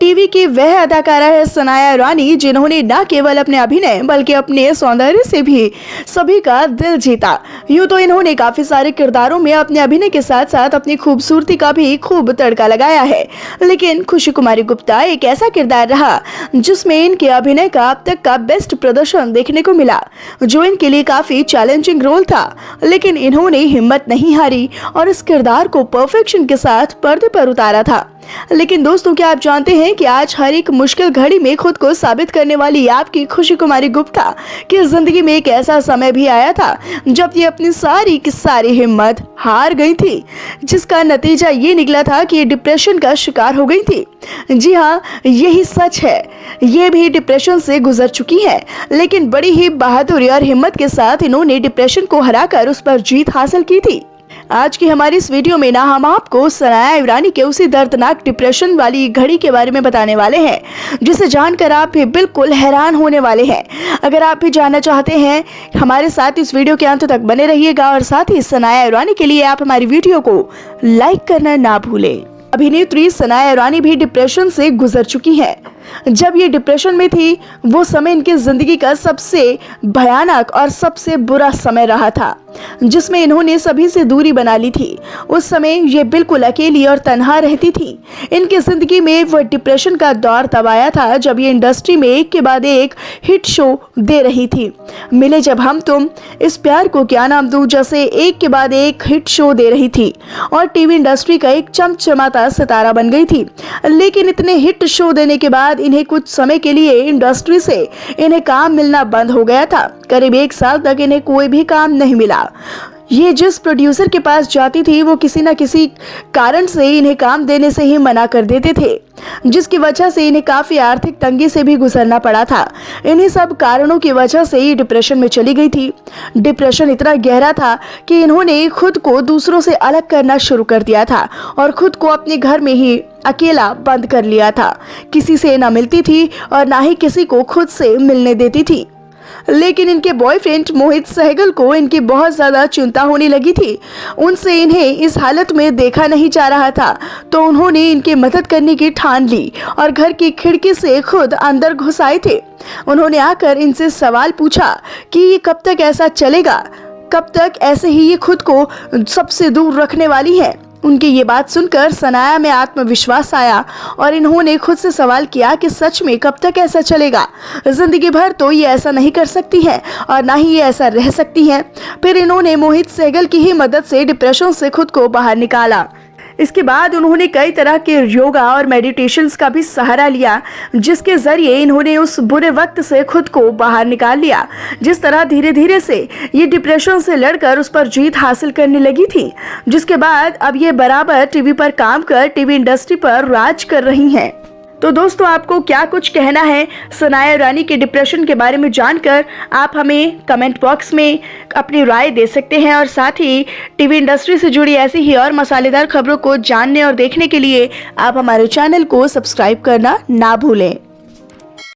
TV की वह अदाकारा है सनाया ईरानी, जिन्होंने न केवल अपने अभिनय बल्कि अपने सौंदर्य से भी सभी का दिल जीता। यूं तो इन्होंने काफी सारे किरदारों में अपने अभिनय के साथ साथ अपनी खूबसूरती का भी खूब तड़का लगाया है, लेकिन खुशी कुमारी गुप्ता एक ऐसा किरदार रहा जिसमें इनके अभिनय का अब तक का बेस्ट प्रदर्शन देखने को मिला, जो इनके लिए काफी चैलेंजिंग रोल था। लेकिन इन्होंने हिम्मत नहीं हारी और इस किरदार को परफेक्शन के साथ पर्दे पर उतारा था। लेकिन दोस्तों, क्या आप जानते हैं कि आज हर एक मुश्किल घड़ी में खुद को साबित करने वाली आपकी खुशी कुमारी गुप्ता की जिंदगी में एक ऐसा समय भी आया था जब ये अपनी सारी की सारी हिम्मत हार गई थी, जिसका नतीजा ये निकला था कि ये डिप्रेशन का शिकार हो गई थी। जी हाँ, यही सच है, ये भी डिप्रेशन से गुजर चुकी है, लेकिन बड़ी ही बहादुरी और हिम्मत के साथ इन्होंने डिप्रेशन को हराकर उस पर जीत हासिल की थी। आज की हमारी इस वीडियो में हम आपको सनाया ईरानी के उसी दर्दनाक डिप्रेशन वाली घड़ी के बारे में बताने वाले हैं, जिसे जानकर आप भी बिल्कुल हैरान होने वाले हैं। अगर आप भी जानना चाहते हैं, हमारे साथ इस वीडियो के अंत तक बने रहिएगा और साथ ही सनाया ईरानी के लिए आप हमारी वीडियो को लाइक करना ना भूलें। अभिनेत्री सनाया ईरानी भी डिप्रेशन से गुजर चुकी है। जब ये डिप्रेशन में थी, वो समय इनकी जिंदगी का सबसे भयानक और सबसे बुरा समय रहा था, जिसमें इन्होंने सभी से दूरी बना ली थी। उस समय ये बिल्कुल अकेली और तन्हा रहती थी। इनकी जिंदगी में वह डिप्रेशन का दौर तब आया था जब ये इंडस्ट्री में एक के बाद एक हिट शो दे रही थी। मिले जब हम तुम, इस प्यार को क्या नाम दूं, जैसे एक के बाद एक हिट शो दे रही थी और टीवी इंडस्ट्री का एक चमचमाता सितारा बन गई थी। लेकिन इतने हिट शो देने के बाद इन्हें कुछ समय के लिए इंडस्ट्री से इन्हें काम मिलना बंद हो गया था। करीब 1 साल तक इन्हें कोई भी काम नहीं मिला। ये जिस प्रोड्यूसर के पास जाती थी, वो किसी न किसी कारण से इन्हें काम देने से ही मना कर देते थे, जिसकी वजह से इन्हें काफी आर्थिक तंगी से भी गुजरना पड़ा था। इन्हीं सब कारणों की वजह से ही डिप्रेशन में चली गई थी। डिप्रेशन इतना गहरा था कि इन्होंने खुद को दूसरों से अलग करना शुरू कर दिया था और खुद को अपने घर में ही अकेला बंद कर लिया था। किसी से ना मिलती थी और ना ही किसी को खुद से मिलने देती थी। लेकिन इनके बॉयफ्रेंड मोहित सहगल को इनकी बहुत ज्यादा चिंता होने लगी थी। उनसे इन्हें इस हालत में देखा नहीं जा रहा था, तो उन्होंने इनकी मदद करने की ठान ली और घर की खिड़की से खुद अंदर घुस आए थे। उन्होंने आकर इनसे सवाल पूछा कि ये कब तक ऐसा चलेगा, कब तक ऐसे ही ये खुद को सबसे दूर रखने वाली है। उनकी ये बात सुनकर सनाया में आत्मविश्वास आया और इन्होंने खुद से सवाल किया कि सच में कब तक ऐसा चलेगा। जिंदगी भर तो ये ऐसा नहीं कर सकती है और ना ही ये ऐसा रह सकती है। फिर इन्होंने मोहित सहगल की ही मदद से डिप्रेशन से खुद को बाहर निकाला। इसके बाद उन्होंने कई तरह के योगा और मेडिटेशंस का भी सहारा लिया, जिसके जरिए इन्होंने उस बुरे वक्त से खुद को बाहर निकाल लिया। जिस तरह धीरे धीरे से ये डिप्रेशन से लड़कर उस पर जीत हासिल करने लगी थी, जिसके बाद अब ये बराबर टीवी पर काम कर टीवी इंडस्ट्री पर राज कर रही हैं। तो दोस्तों, आपको क्या कुछ कहना है सनाया ईरानी के डिप्रेशन के बारे में जानकर? आप हमें कमेंट बॉक्स में अपनी राय दे सकते हैं और साथ ही टीवी इंडस्ट्री से जुड़ी ऐसी ही और मसालेदार खबरों को जानने और देखने के लिए आप हमारे चैनल को सब्सक्राइब करना ना भूलें।